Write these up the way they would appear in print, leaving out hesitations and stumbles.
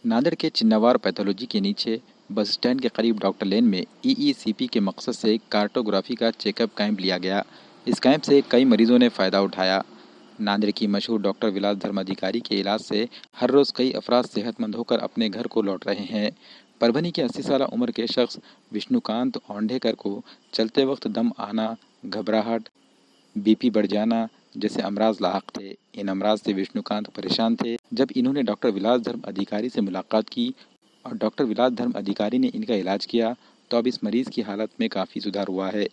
नांदेड़ के चिन्नावार pathology के नीचे bus stand के करीब doctor लेन में ईईसीपी के मकसद से कार्टोग्राफी का चेकअप कैंप लिया गया। इस कैंप से कई मरीजों ने फ़ायदा उठाया। नांदेड़ की मशहूर डॉक्टर विलास धर्म अधिकारी के इलाज से हर रोज़ कई अफराद सेहतमंद होकर अपने घर को लौट रहे हैं। परभनी के 80 साल उम्र के शख्स विष्णुकांत औंढेकर को चलते वक्त दम आना, घबराहट, बीपी बढ़ जाना जैसे अमराज लाहक थे। इन अमराज से विष्णुकांत परेशान थे। जब इन्होंने डॉक्टर विलास धर्म अधिकारी से मुलाकात की और डॉक्टर विलास धर्म अधिकारी ने इनका इलाज किया तो अब इस मरीज़ की हालत में काफ़ी सुधार हुआ है।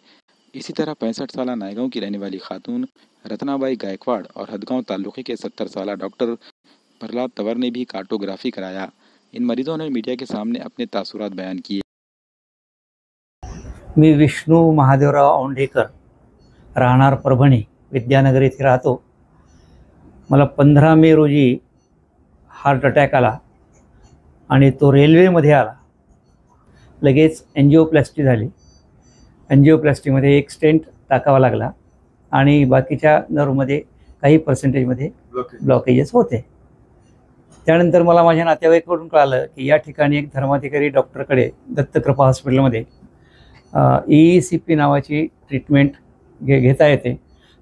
इसी तरह 65 साल नायगांव की रहने वाली खातून रत्नाबाई गायकवाड़ और हदगांव तालुके के 70 साल डॉक्टर प्रहलाद तंवर ने भी कार्टोग्राफी कराया। इन मरीजों ने मीडिया के सामने अपने तासुरात बयान किए। मी विष्णू महादेवराव औंढेकर, राहणार परभणी, विद्यानगर येथे राहतो। मला 15 मे रोजी हार्ट अटॅक आला आणि तो रेल्वेमध्ये आला। लगेच एंजिओप्लास्टी झाली। एंजिओप्लास्टीमध्ये एक स्टेंट टाकावा लागला आणि बाकीच्या नर्वमध्ये काही पर्सेंटेजमध्ये ब्लॉकेजेस होते। त्यानंतर मला माझ्या नातेवाईकांकडून कळालं की या ठिकाणी एक धर्माधिकारी डॉक्टरकडे दत्तकृपा हॉस्पिटलमध्ये ईईसीपी नावाची ट्रीटमेंट घेता येते।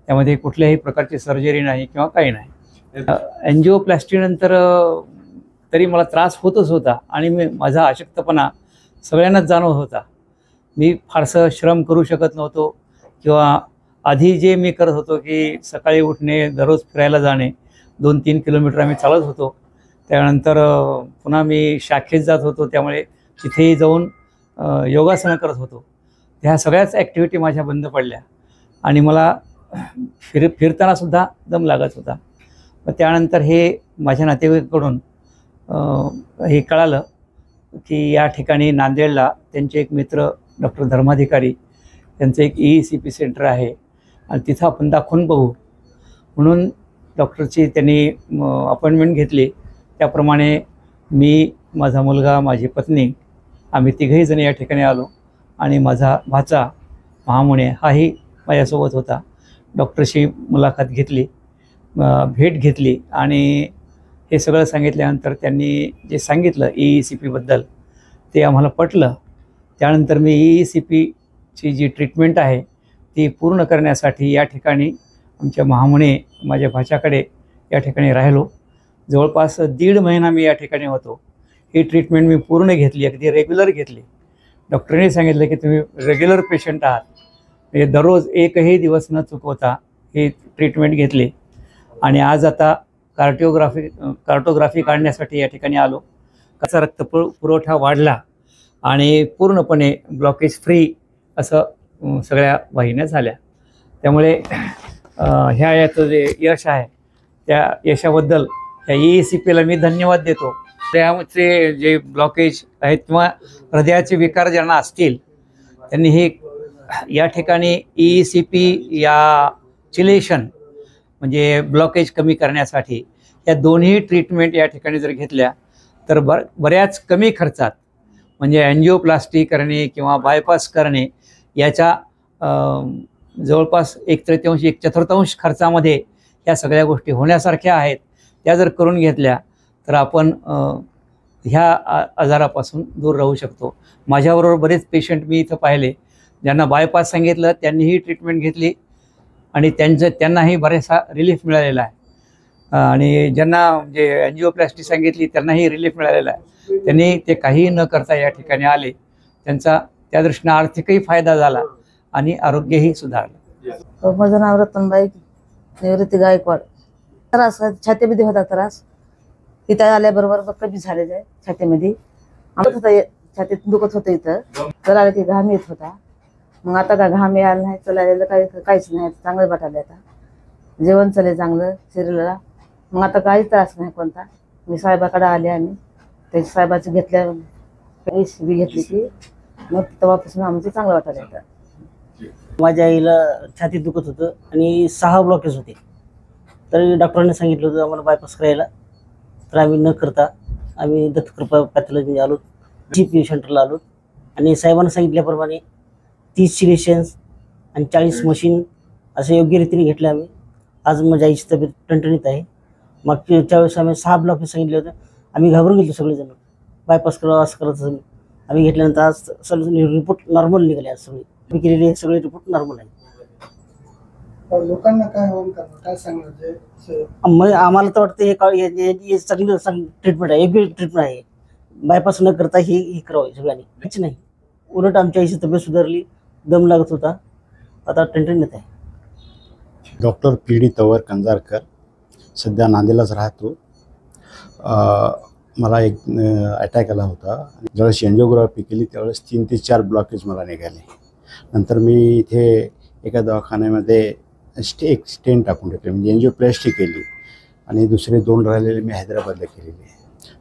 त्यामध्ये कुठल्याही प्रकारची सर्जरी नाही किंवा काही नाही। एंजिओप्लास्टीनंतर तरी मला त्रास होतच होता आणि माझा अशक्तपणा सगळ्यांनाच जाणवत होता। मी फारसं श्रम करू शकत नव्हतो किंवा आधी जे मी करत होतो की सकाळी उठणे, दररोज फिरायला जाणे, 2-3 किलोमीटर आम्ही चालत होतो। त्यानंतर पुन्हा मी शाखेत जात होतो, त्यामुळे तिथेही जाऊन योगासनं करत होतो। ह्या सगळ्याच ॲक्टिव्हिटी माझ्या बंद पडल्या आणि मला फिरताना सुद्धा दम लागत होता। मग त्यानंतर हे माझ्या नातेवाईकांकडून हे कळालं की या ठिकाणी नांदेडला त्यांचे एक मित्र डॉक्टर धर्माधिकारी यांचं एक ईईसीपी सेंटर आहे आणि तिथं आपण दाखवून बघू म्हणून डॉक्टरची त्यांनी अपॉइंटमेंट घेतली। त्याप्रमाणे मी, माझा मुलगा, माझी पत्नी आम्ही तिघही जण या ठिकाणी आलो आणि माझा भाचा महामुने हाही माझ्यासोबत होता। डॉक्टरशी मुलाखत घेतली, भेट घेतली आणि हे सगळं सांगितल्यानंतर त्यांनी जे सांगितलं ईईसीपीबद्दल ते आम्हाला पटलं। त्यानंतर मी ईईसीपीची जी ट्रीटमेंट आहे ती पूर्ण करण्यासाठी या ठिकाणी आमच्या महामुने माझ्या भाच्याकडे या ठिकाणी राहिलो। जवळपास 1.5 महिना मी या ठिकाणी होतो। ही ट्रीटमेंट मी पूर्ण घेतली, अगदी रेग्युलर घेतली। डॉक्टरने सांगितलं की तुम्ही रेग्युलर पेशंट आहात, म्हणजे दररोज एकही दिवस न चुकवता ही ट्रीटमेंट घेतली आणि आज आता कार्टोग्राफी काढण्यासाठी या ठिकाणी आलो। कसा रक्तपुरवठा वाढला आणि पूर्णपणे ब्लॉकेज फ्री असं सगळ्या वाहिन्या झाल्या। त्यामुळे ह्या याचं जे यश आहे त्या यशाबद्दल त्या ईईसीपीला मी धन्यवाद देतो। त्याचे जे ब्लॉकेज आहेत किंवा हृदयाचे विकार ज्यांना असतील त्यांनी हे या ठिकाणी ईईसीपी या चिलेशन म्हणजे ब्लॉकेज कमी करण्यासाठी या दोन्ही ट्रीटमेंट या ठिकाणी जर घेतल्या तर बऱ्याच कमी खर्चात म्हणजे एंजिओप्लास्टी करणे किंवा बायपास करणे याच्या जवळपास 1/3 1/4 खर्चामध्ये या सगळ्या गोष्टी होण्यासारख्या आहेत। त्या जर करून घेतल्या तर आपण ह्या आजारापासून दूर राहू शकतो। माझ्याबरोबर बरेच पेशंट मी इथं पाहिले ज्यांना बायपास सांगितलं, त्यांनीही ट्रीटमेंट घेतली आणि त्यांनाही बरेचसा रिलीफ मिळालेला आहे आणि ज्यांना जे एंजिओप्लास्टी सांगितली त्यांनाही रिलीफ मिळालेला आहे। त्यांनी ते काही न करता या ठिकाणी आले, त्यांचा त्या दृष्टीने आर्थिकही फायदा झाला आणि आरोग्यही सुधारलं। माझं नाव रतनबाई निवृत्ती गायकवाड। त्रास छातीमध्ये होता, त्रास इथं आल्याबरोबर कमी झालेलं आहे। छातीमध्ये आमचं होतं, छातीत दुखत होतं, इथं चलायला की घाम येत होता। मग आता का घाम यायला नाही, चलायला काहीच नाही, चांगलं वाटायला आता। जेवण चालले चांगलं शरीराला, मग आता काहीच त्रास नाही कोणता। मी साहेबाकडे आले आणि ते साहेबाचं घेतल्या ईसीपी घेतली की मग तेव्हापासून आमचं चांगलं वाटायला येतं। माझ्या आईला छातीत दुखत होतं आणि 6 ब्लॉकेज होते, तर डॉक्टरांनी सांगितलं होतं आम्हाला बायपास करायला। तर आम्ही न करता आम्ही दत्तकृपा पॅथॉलॉजी आलो, जीपी सेंटरला आलो आणि साहेबांना सांगितल्याप्रमाणे 30 चिलेशन्स आणि 40 मशीन असे योग्य रीतीने घेतले आम्ही। आज माझ्या आईची तब्येत टणटणीत आहे। मागच्या वेळेस आम्ही 6 ब्लॉकेज सांगितले होते, आम्ही घाबरून गेलो सगळेजण, बायपास करावं असं करायचं. आम्ही घेतल्यानंतर आज रिपोर्ट नॉर्मल निघाले. आज सगळे मी केलेले सगळे रिपोर्ट नॉर्मल आहे. लोकांना काय आव्हान करणार, काय सांगणार? मग आम्हाला तर वाटतं हे चांगलं ट्रीटमेंट आहे, योग्य ट्रीटमेंट आहे. बायपास न करता ही करावं सगळ्यांनी. काहीच नाही, उलट आमच्या आईची तब्येत सुधारली, दम लागत होता, आता टणटण येत आहे. डॉक्टर PD तवर कंजारकर, सध्या नांदेडलाच राहतो. मला एक अटॅक आला होता. ज्यावेळेस एंजिओग्राफी केली त्यावेळेस 3 ते 4 ब्लॉकेज मला निघाले. नंतर मी इथे एका दवाखान्यामध्ये एक स्टेंट टाकून टाकले, म्हणजे एंजिओप्लास्टी केली. आणि दुसरे 2 राहिलेले मी हैदराबादला केलेले.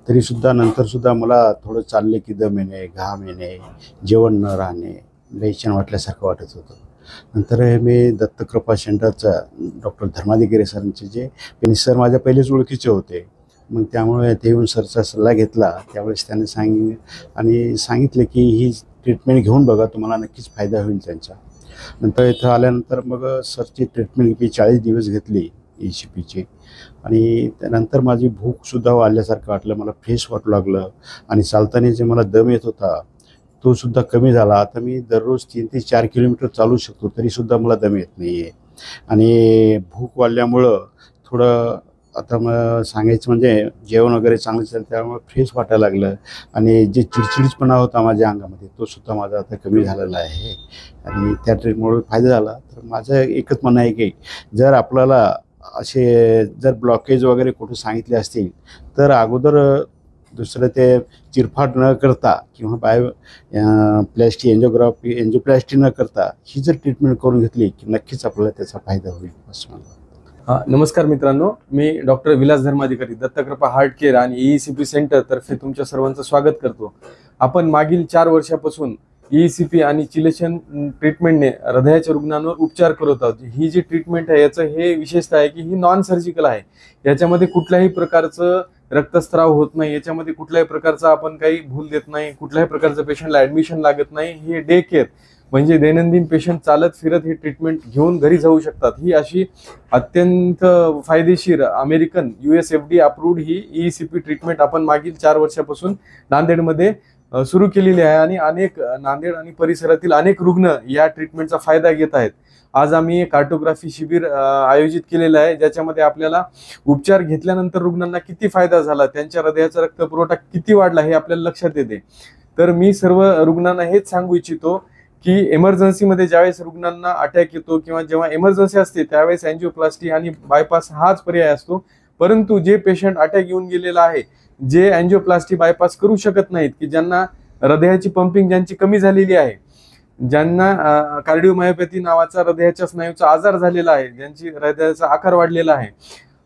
तरीसुद्धा नंतरसुद्धा मला थोडं चालले की दम येणे, घाम येणे, जेवण न राहणे, बेचैन वाटल्यासारखं वाटत होतं. नंतर मी दत्तकृपा सेंटरचा डॉक्टर धर्माधिकारी सरांचे जे सर माझ्या पहिलेच ओळखीचे होते. मग त्यामुळे ते येऊन सरचा सल्ला घेतला. त्यावेळेस त्याने सांगितले की ही ट्रीटमेंट घेऊन बघा, तुम्हाला नक्कीच फायदा होईल त्यांचा. नंतर इथं आल्यानंतर मग सरची ट्रीटमेंट मी 40 दिवस घेतली ECPची. आणि त्यानंतर माझी भूकसुद्धा वाढल्यासारखं वाटलं, मला फ्रेश वाटू लागलं. आणि चालताना जे मला दम येत होता तो सुद्धा कमी झाला. आता मी दररोज 3 ते 4 किलोमीटर चालू शकतो, तरीसुद्धा मला दम येत नाही आहे. आणि भूक वाढल्यामुळं थोडं आता मग सांगायचं म्हणजे जेवण वगैरे चांगलं चाललं, त्यामुळे फ्रेश वाटायला लागलं. आणि जे चिडचिडपणा होता माझ्या अंगामध्ये तो सुद्धा माझा आता कमी झालेला आहे. आणि त्या ट्रीटमेंटमुळे फायदा झाला. तर माझं एकच म्हणणं आहे की जर आपल्याला असे जर ब्लॉकेज वगैरे कुठे सांगितले असतील तर अगोदर दुसरं ते चिरफाड न करता किंवा एंजिओप्लास्टी न करता ही जर ट्रीटमेंट करून घेतली की नक्कीच आपल्याला त्याचा फायदा होईल असं मला. नमस्कार मित्रांनो, मी doctor Vilas Dharmadhikari, Dattakrupa heart care आणि ECP सेंटर तर्फे तुमच्या सर्वांचं स्वागत करतो. आपण मागील 4 वर्षापासून ECP आणि चिलेशन ट्रीटमेंटने हृदयाच्या रुग्णांवर उपचार करत आहोत. ही जी ट्रीटमेंट आहे याचं हे विशेषतः आहे की ही नॉन सर्जिकल आहे. याच्यामध्ये कुठल्याही प्रकारचं रक्तस्राव होत नाही, याच्यामध्ये कुठल्याही प्रकारचा आपण काही भूल देत नाही, कुठल्याही प्रकारचं पेशंटला ॲडमिशन लागत नाही. हे डे केअर म्हणजे दैनंदिन पेशंट चालत फिरत ही ट्रीटमेंट घेऊन घरी जाऊ शकतात. ही अशी अत्यंत फायदेशीर अमेरिकन US FDA अप्रूव्ड ही ECP ट्रीटमेंट आपण मागील 4 वर्षापासून नांदेडमध्ये सुरू केलेली आहे. आणि अनेक नांदेड आणि परिसरातील अनेक रुग्ण या ट्रीटमेंटचा फायदा घेत आहेत. आज आम्ही कार्टोग्राफी शिबिर आयोजित केलेलं आहे, ज्याच्यामध्ये आपल्याला उपचार घेतल्यानंतर रुग्णांना किती फायदा झाला, त्यांच्या हृदयाचा रक्तपुरवठा किती वाढला हे आपल्याला लक्षात येते. तर मी सर्व रुग्णांना हेच सांगू इच्छितो की एमर्जन्सीमध्ये ज्यावेळेस रुग्णांना अटॅक येतो किंवा जेव्हा एमर्जन्सी असते त्यावेळेस एंजिओप्लास्टी आणि बायपास हाच पर्याय असतो. परंतु जे पेशंट अटॅक येऊन गेलेला आहे, जे एंजिओप्लास्टी बायपास करू शकत नाहीत, की ज्यांना हृदयाची पंपिंग ज्यांची कमी झालेली आहे, ज्यांना कार्डिओमायोपॅथी नावाचा हृदयाच्या स्नायूचा आजार झालेला आहे, ज्यांची हृदयाचा आकार वाढलेला आहे,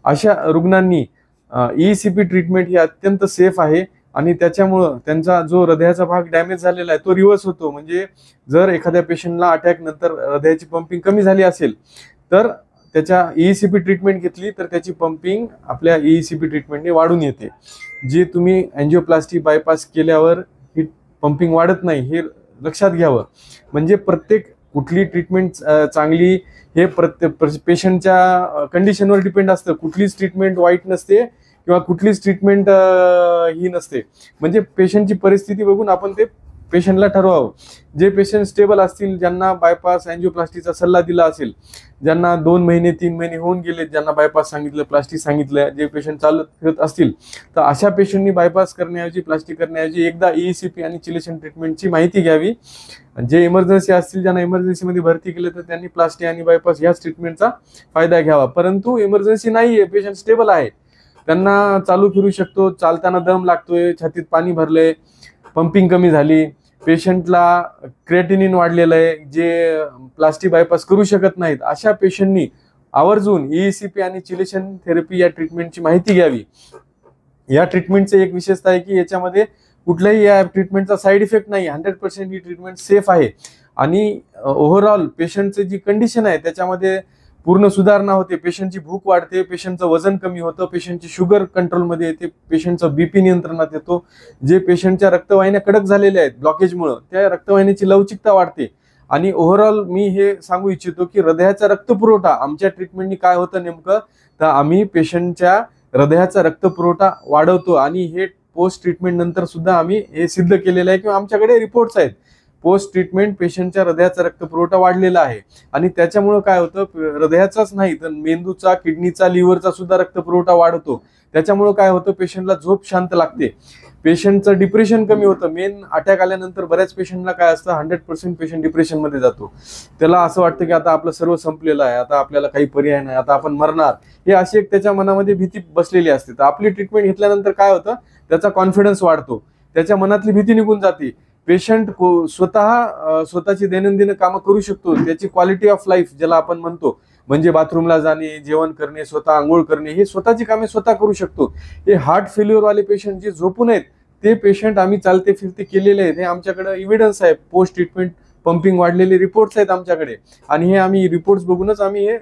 अशा रुग्णांनी ECP ट्रीटमेंट ही अत्यंत सेफ आहे. आणि त्याच्यामुळं त्यांचा जो हृदयाचा भाग डॅमेज झालेला आहे तो रिव्हर्स होतो. म्हणजे जर एखाद्या पेशंटला अटॅक नंतर हृदयाची पंपिंग कमी झाली असेल तर त्याच्या ECP ट्रीटमेंट घेतली तर त्याची पंपिंग आपल्या ECP ट्रीटमेंटने वाढून येते. जे तुम्ही एंजिओप्लास्टी बायपास केल्यावर ही पंपिंग वाढत नाही हे लक्षात घ्यावं. म्हणजे प्रत्येक कुठली ट्रीटमेंट चांगली हे प्रत्येक पेशंटच्या कंडिशनवर डिपेंड असतं. कुठलीच ट्रीटमेंट वाईट नसते किंवा कुठलीच ट्रीटमेंट ही नसते. म्हणजे पेशंटची परिस्थिती बघून आपण ते पेशंटला ठरवावं. जे पेशंट स्टेबल असतील, ज्यांना बायपास एंजिओप्लास्टीचा सल्ला दिला असेल, ज्यांना 2 महिने 3 महिने होऊन गेले, ज्यांना बायपास सांगितलं, प्लास्टी सांगितलं, जे पेशंट चालत फिरत असतील, तर अशा पेशंटनी बायपास करण्याऐवजी प्लास्टिक करण्याऐवजी एकदा ECP आणि चिलेशन ट्रीटमेंटची माहिती घ्यावी. जे इमर्जन्सी असतील, ज्यांना इमर्जन्सीमध्ये भरती केलं तर त्यांनी प्लास्टी आणि बायपास याच ट्रीटमेंटचा फायदा घ्यावा. परंतु इमर्जन्सी नाही आहे, पेशंट स्टेबल आहे, त्यांना चालू फिरू शकतो, चालताना दम लागतोय, छातीत पाणी भरलंय, पंपिंग कमी झाली, पेशंटला क्रिएटिनिन वाढलेलं आहे, जे प्लास्टिक बायपास करू शकत नाहीत, अशा पेशंटनी आवर्जून ECP आणि चिलेशन थेरपी या ट्रीटमेंटची माहिती घ्यावी. या ट्रीटमेंटचे एक विशेषता आहे की याच्यामध्ये कुठल्याही या ट्रीटमेंटचा साईड इफेक्ट नाही. 100% ही ट्रीटमेंट सेफ आहे. आणि ओव्हरऑल पेशंटची जी कंडिशन आहे त्याच्यामध्ये पूर्ण सुधारणा होते. पेशंटची भूक वाढते, पेशंटचं वजन कमी होतं, पेशंटची शुगर कंट्रोलमध्ये येते, पेशंटचं BP नियंत्रणात येतो. जे पेशंटच्या रक्तवाहिन्या कडक झालेल्या आहेत ब्लॉकेजमुळं, त्या रक्तवाहिन्याची लवचिकता वाढते. आणि ओव्हरऑल मी हे सांगू इच्छितो की हृदयाचा रक्तपुरवठा आमच्या ट्रीटमेंटनी काय होतं नेमकं, तर आम्ही पेशंटच्या हृदयाचा रक्तपुरवठा वाढवतो आणि हे पोस्ट ट्रीटमेंट नंतर सुद्धा आम्ही हे सिद्ध केलेलं आहे किंवा आमच्याकडे रिपोर्ट्स आहेत. पोस्ट ट्रीटमेंट पेशंटच्या हृदयाचा रक्तपुरवठा वाढलेला आहे आणि त्याच्यामुळे काय होतं, हृदयाचाच नाही तर मेंदूचा, किडनीचा, लिव्हरचा सुद्धा रक्तपुरवठा वाढतो. त्याच्यामुळे काय होतं, पेशंटला झोप शांत लागते, पेशंटचं डिप्रेशन कमी होतं. मेन अटॅक आल्यानंतर बऱ्याच पेशंटला काय असतं, 100% पेशंट डिप्रेशनमध्ये जातो. त्याला असं वाटतं की आता आपलं सर्व संपलेलं आहे, आता आपल्याला काही पर्याय नाही, आता आपण मरणार, हे अशी एक त्याच्या मनामध्ये भीती बसलेली असते. तर आपली ट्रीटमेंट घेतल्यानंतर काय होतं, त्याचा कॉन्फिडन्स वाढतो, त्याच्या मनातली भीती निघून जाते. पेशंट स्वतःची दैनंदिन कामं करू शकतो. त्याची क्वालिटी ऑफ लाईफ ज्याला आपण म्हणतो, म्हणजे बाथरूमला जाणे, जेवण करणे, स्वतः आंघोळ करणे, हे स्वतःची कामे स्वतः करू शकतो. हे हार्ट फेल्युअरवाले पेशंट जे झोपून आहेत ते पेशंट आम्ही चालते फिरते केलेले आहेत. हे आमच्याकडे इव्हिडन्स आहे, पोस्ट ट्रीटमेंट पंपिंग वाढलेले रिपोर्ट्स आहेत आमच्याकडे आणि हे आम्ही रिपोर्ट्स बघूनच आम्ही हे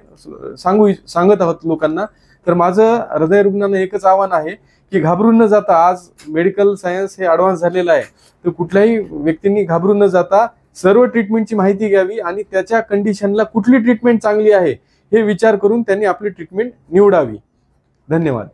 सांगत आहोत लोकांना. तर माझं हृदयरुग्णांना एकच आव्हान आहे की घाबरून न जाता, आज मेडिकल सायन्स हे ॲडव्हान्स झालेलं आहे, तर कुठल्याही व्यक्तींनी घाबरून न जाता सर्व ट्रीटमेंटची माहिती घ्यावी आणि त्याच्या कंडिशनला कुठली ट्रीटमेंट चांगली आहे हे विचार करून त्यांनी आपली ट्रीटमेंट निवडावी. धन्यवाद.